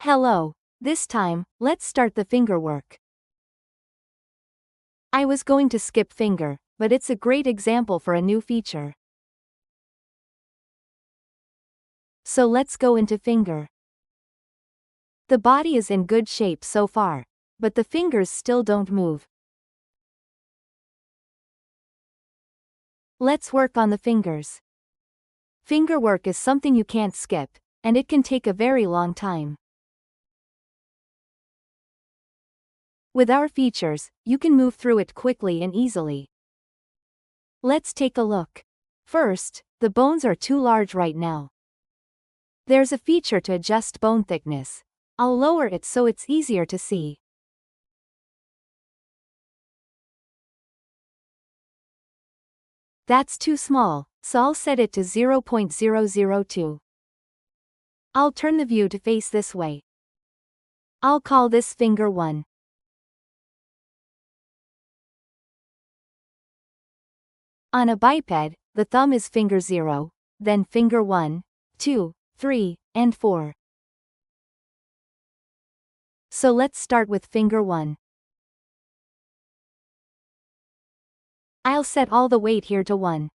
Hello. This time, let's start the finger work. I was going to skip finger, but it's a great example for a new feature. So let's go into finger. The body is in good shape so far, but the fingers still don't move. Let's work on the fingers. Finger work is something you can't skip, and it can take a very long time. With our features, you can move through it quickly and easily. Let's take a look. First, the bones are too large right now. There's a feature to adjust bone thickness. I'll lower it so it's easier to see. That's too small, so I'll set it to 0.002. I'll turn the view to face this way. I'll call this finger 1. On a biped, the thumb is finger 0, then finger 1, 2, 3, and 4. So let's start with finger 1. I'll set all the weight here to 1.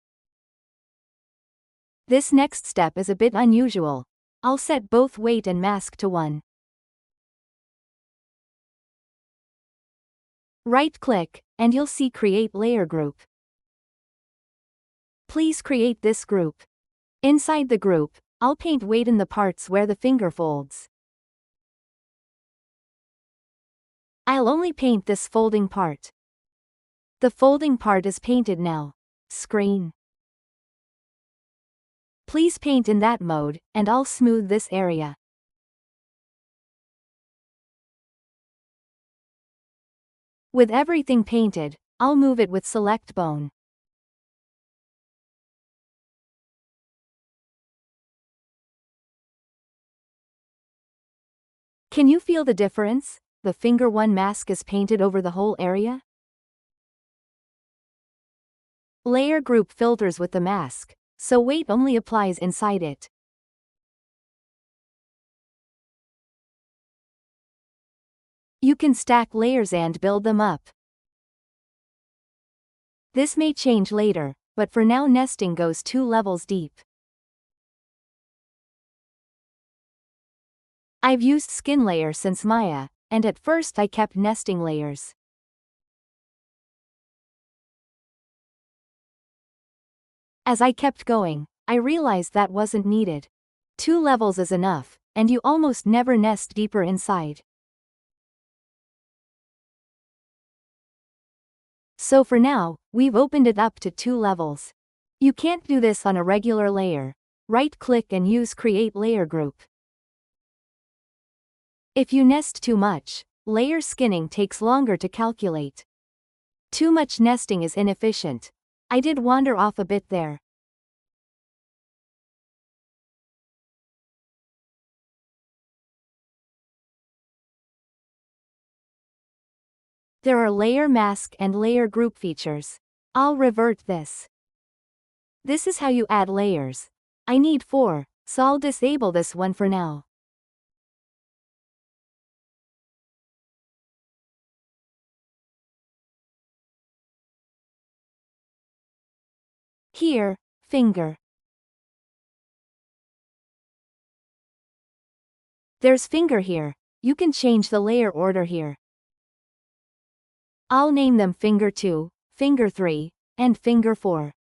This next step is a bit unusual. I'll set both weight and mask to 1. Right-click, and you'll see Create Layer Group. Please create this group. Inside the group, I'll paint weight in the parts where the finger folds. I'll only paint this folding part. The folding part is painted now. Screen. Please paint in that mode, and I'll smooth this area. With everything painted, I'll move it with Select Bone. Can you feel the difference? The finger 1 mask is painted over the whole area. Layer group filters with the mask, so weight only applies inside it. You can stack layers and build them up. This may change later, but for now nesting goes 2 levels deep. I've used SkinLayer since Maya, and at first I kept nesting layers. As I kept going, I realized that wasn't needed. 2 levels is enough, and you almost never nest deeper inside. So for now, we've opened it up to 2 levels. You can't do this on a regular layer. Right-click and use Create Layer Group. If you nest too much, layer skinning takes longer to calculate. Too much nesting is inefficient. I did wander off a bit there. There are layer mask and layer group features. I'll revert this. This is how you add layers. I need 4, so I'll disable this one for now. Here, finger. There's finger here. You can change the layer order here. I'll name them finger 2, finger 3, and finger 4.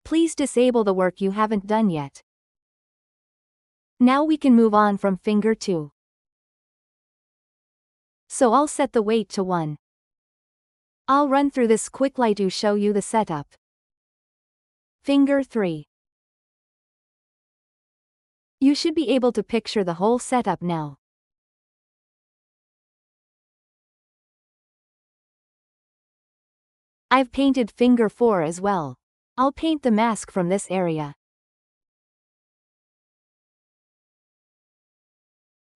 Please disable the work you haven't done yet. Now we can move on from finger 2. So I'll set the weight to 1. I'll run through this quickly to show you the setup. Finger 3. You should be able to picture the whole setup now. I've painted finger 4 as well. I'll paint the mask from this area.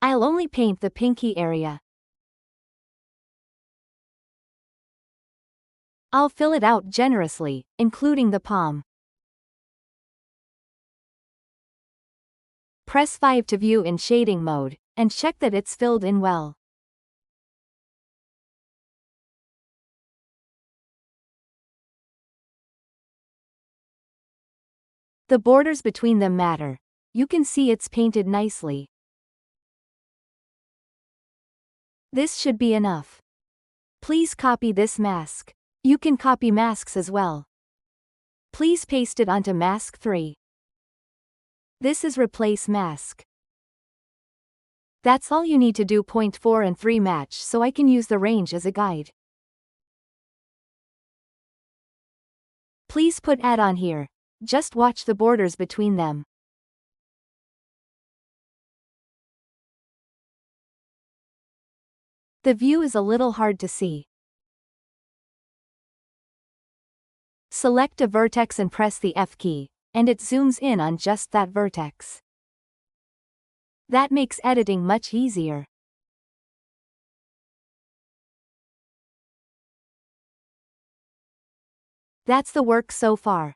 I'll only paint the pinky area. I'll fill it out generously, including the palm. Press 5 to view in shading mode, and check that it's filled in well. The borders between them matter. You can see it's painted nicely. This should be enough. Please copy this mask. You can copy masks as well. Please paste it onto mask 3. This is replace mask. That's all you need to do. Point 4 and 3 match, so I can use the range as a guide. Please put add on here. Just watch the borders between them. The view is a little hard to see. Select a vertex and press the F key, and it zooms in on just that vertex. That makes editing much easier. That's the work so far.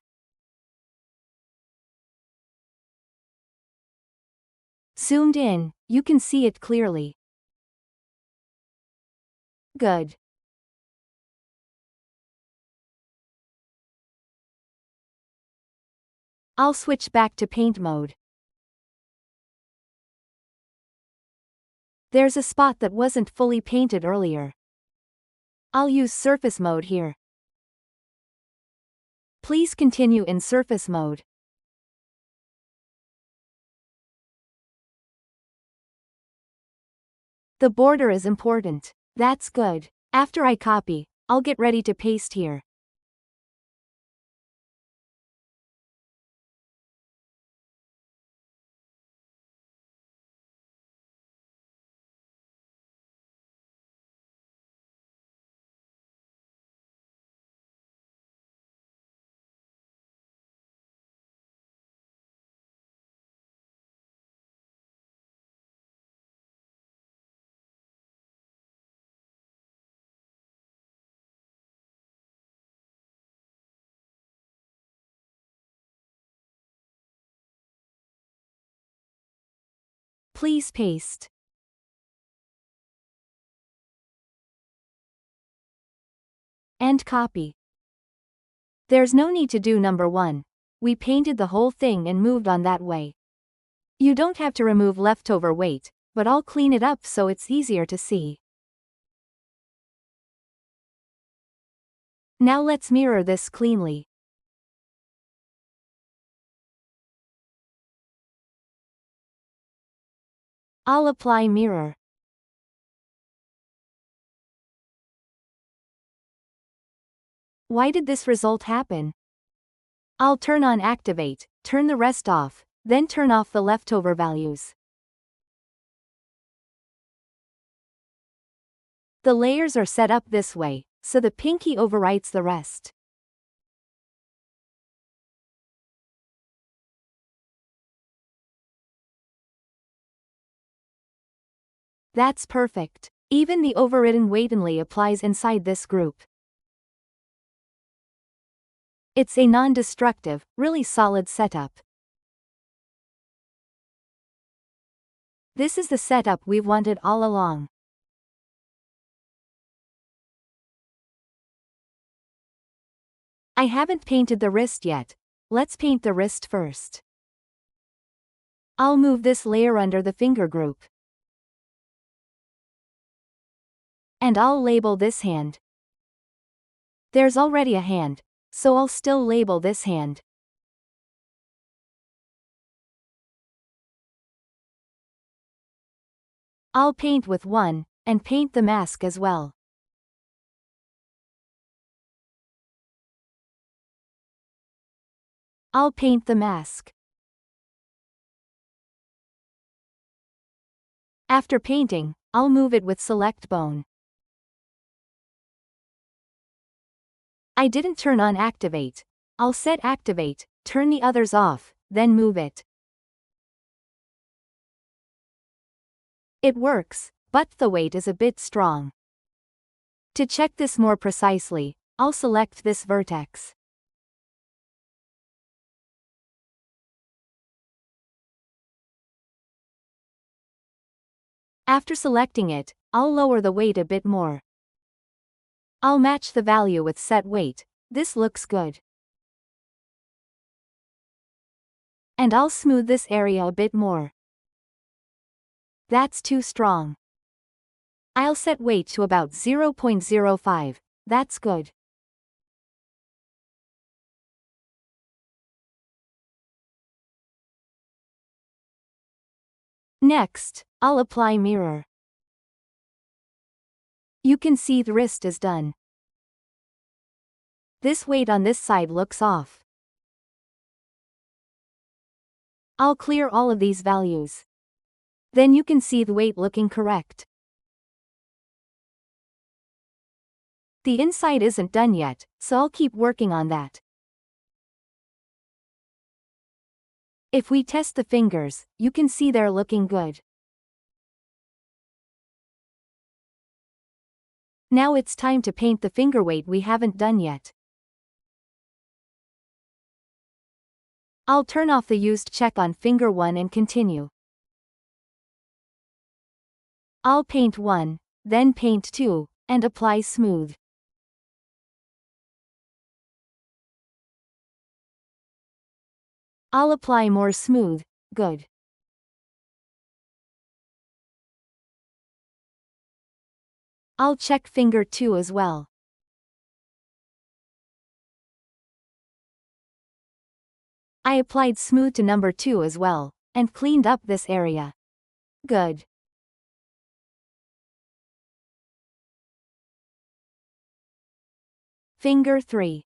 Zoomed in, you can see it clearly. Good. I'll switch back to paint mode. There's a spot that wasn't fully painted earlier. I'll use surface mode here. Please continue in surface mode. The border is important. That's good. After I copy, I'll get ready to paste here. Please paste. And copy. There's no need to do number 1. We painted the whole thing and moved on that way. You don't have to remove leftover weight, but I'll clean it up so it's easier to see. Now let's mirror this cleanly. I'll apply mirror. Why did this result happen? I'll turn on activate, turn the rest off, then turn off the leftover values. The layers are set up this way, so the pinky overwrites the rest. That's perfect. Even the overridden weightenly applies inside this group. It's a non-destructive, really solid setup. This is the setup we've wanted all along. I haven't painted the wrist yet. Let's paint the wrist first. I'll move this layer under the finger group. And I'll label this hand. There's already a hand, so I'll still label this hand. I'll paint with 1, and paint the mask as well. I'll paint the mask. After painting, I'll move it with select bone. I didn't turn on activate. I'll set activate, turn the others off, then move it. It works, but the weight is a bit strong. To check this more precisely, I'll select this vertex. After selecting it, I'll lower the weight a bit more. I'll match the value with set weight. This looks good. And I'll smooth this area a bit more. That's too strong. I'll set weight to about 0.05. That's good. Next, I'll apply mirror. You can see the wrist is done. This weight on this side looks off. I'll clear all of these values. Then you can see the weight looking correct. The inside isn't done yet, so I'll keep working on that. If we test the fingers, you can see they're looking good. Now it's time to paint the finger weight we haven't done yet. I'll turn off the used check on finger 1 and continue. I'll paint 1, then paint 2, and apply smooth. I'll apply more smooth. Good. I'll check finger 2 as well. I applied smooth to number 2 as well, and cleaned up this area. Good. Finger 3.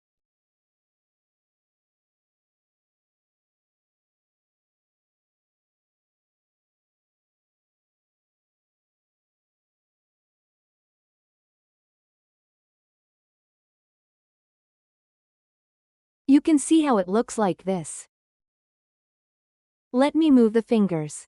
You can see how it looks like this. Let me move the fingers.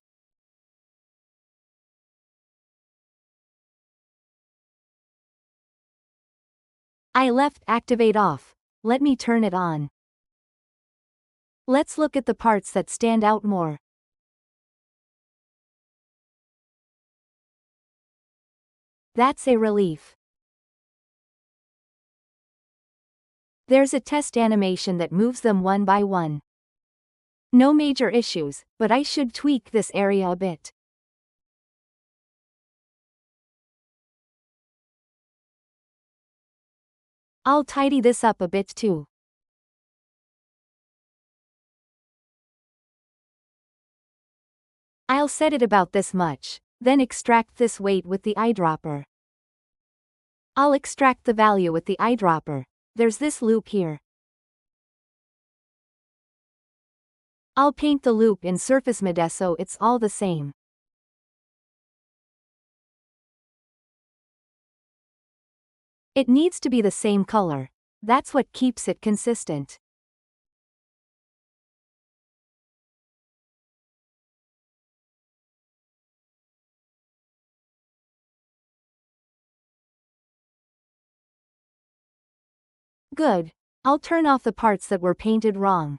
I left activate off. Let me turn it on. Let's look at the parts that stand out more. That's a relief. There's a test animation that moves them one by one. No major issues, but I should tweak this area a bit. I'll tidy this up a bit too. I'll set it about this much, then extract this weight with the eyedropper. I'll extract the value with the eyedropper. There's this loop here. I'll paint the loop in surface mode so it's all the same. It needs to be the same color. That's what keeps it consistent. Good. I'll turn off the parts that were painted wrong.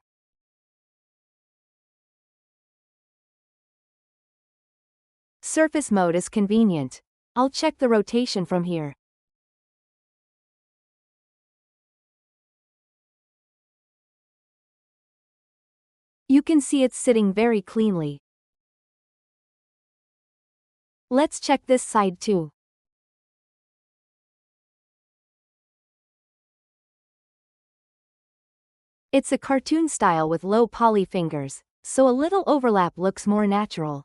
Surface mode is convenient. I'll check the rotation from here. You can see it's sitting very cleanly. Let's check this side too. It's a cartoon style with low poly fingers, so a little overlap looks more natural.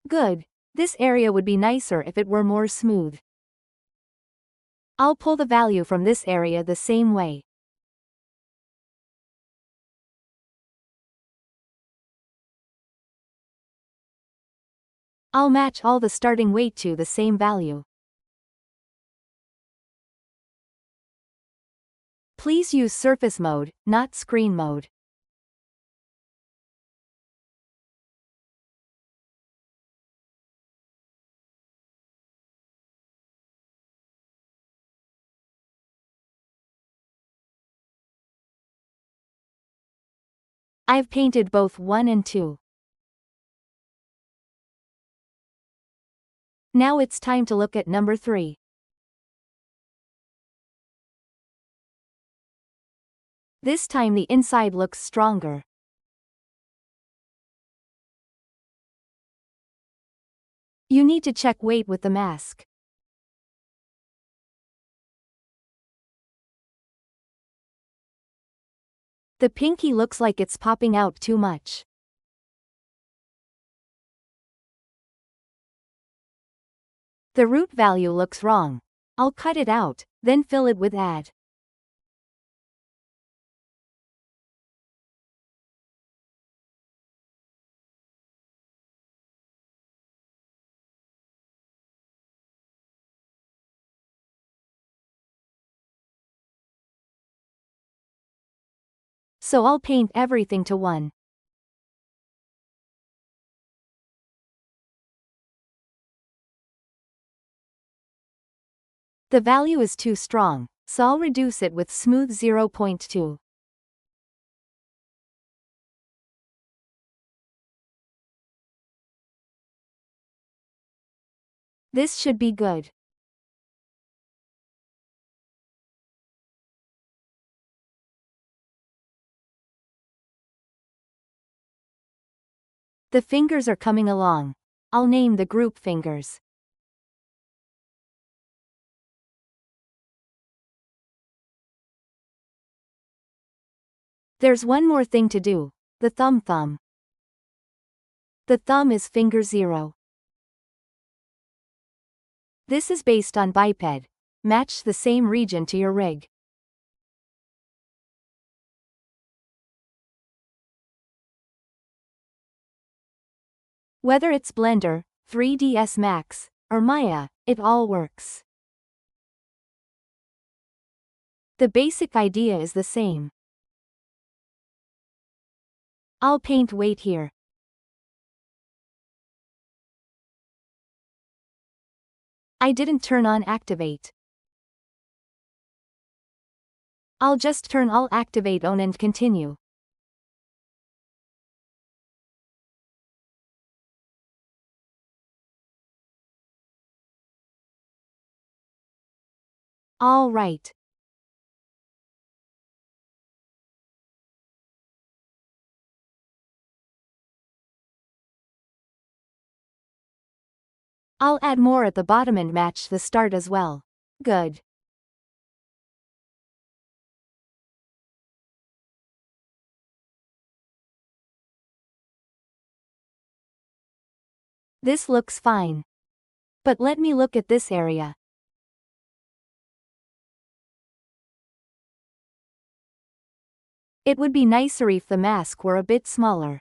Good. This area would be nicer if it were more smooth. I'll pull the value from this area the same way. I'll match all the starting weight to the same value. Please use surface mode, not screen mode. I've painted both 1 and 2. Now it's time to look at number 3. This time the inside looks stronger. You need to check weight with the mask. The pinky looks like it's popping out too much. The root value looks wrong. I'll cut it out, then fill it with add. So I'll paint everything to 1. The value is too strong, so I'll reduce it with smooth 0.2. This should be good. The fingers are coming along. I'll name the group fingers. There's one more thing to do. The thumb. The thumb is finger 0. This is based on biped. Match the same region to your rig. Whether it's Blender, 3ds Max, or Maya, it all works. The basic idea is the same. I'll paint weight here. I didn't turn on activate. I'll just turn all activate on and continue. All right. I'll add more at the bottom and match the start as well. Good. This looks fine. But let me look at this area. It would be nicer if the mask were a bit smaller.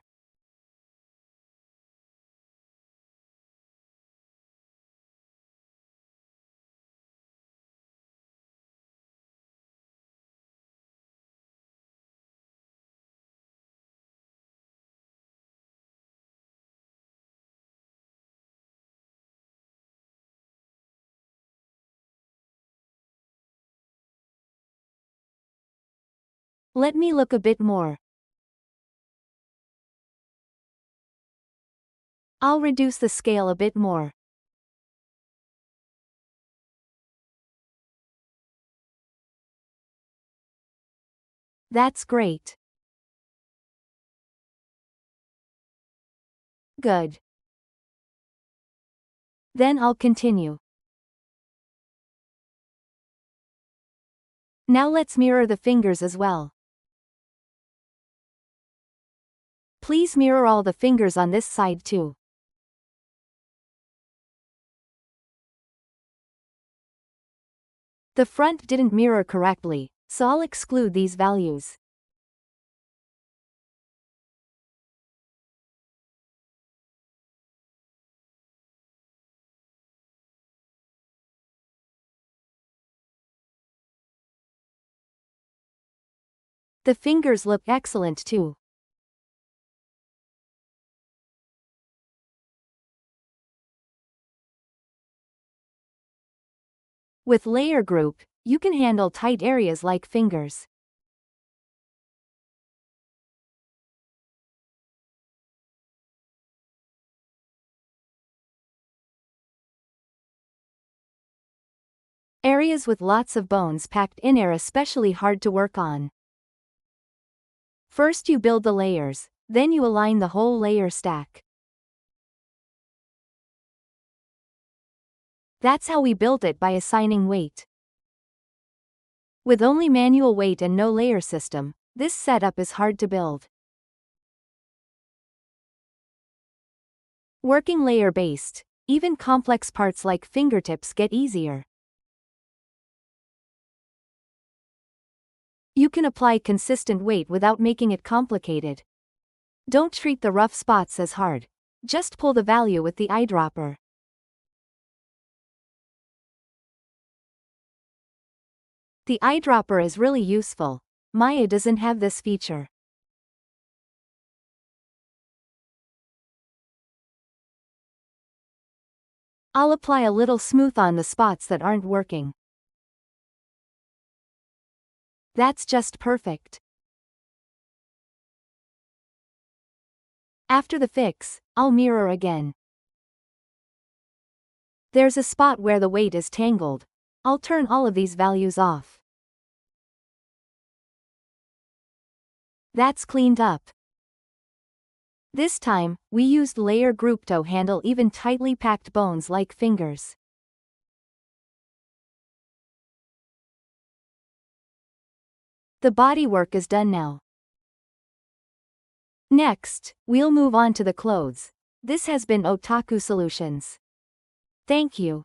Let me look a bit more. I'll reduce the scale a bit more. That's great. Good. Then I'll continue. Now let's mirror the fingers as well. Please mirror all the fingers on this side too. The front didn't mirror correctly, so I'll exclude these values. The fingers look excellent too. With layer group, you can handle tight areas like fingers. Areas with lots of bones packed in are especially hard to work on. First you build the layers, then you align the whole layer stack. That's how we built it by assigning weight. With only manual weight and no layer system, this setup is hard to build. Working layer-based, even complex parts like fingertips get easier. You can apply consistent weight without making it complicated. Don't treat the rough spots as hard. Just pull the value with the eyedropper. The eyedropper is really useful. Maya doesn't have this feature. I'll apply a little smooth on the spots that aren't working. That's just perfect. After the fix, I'll mirror again. There's a spot where the weight is tangled. I'll turn all of these values off. That's cleaned up. This time, we used layer group to handle even tightly packed bones like fingers. The bodywork is done now. Next, we'll move on to the clothes. This has been Otaku Solutions. Thank you.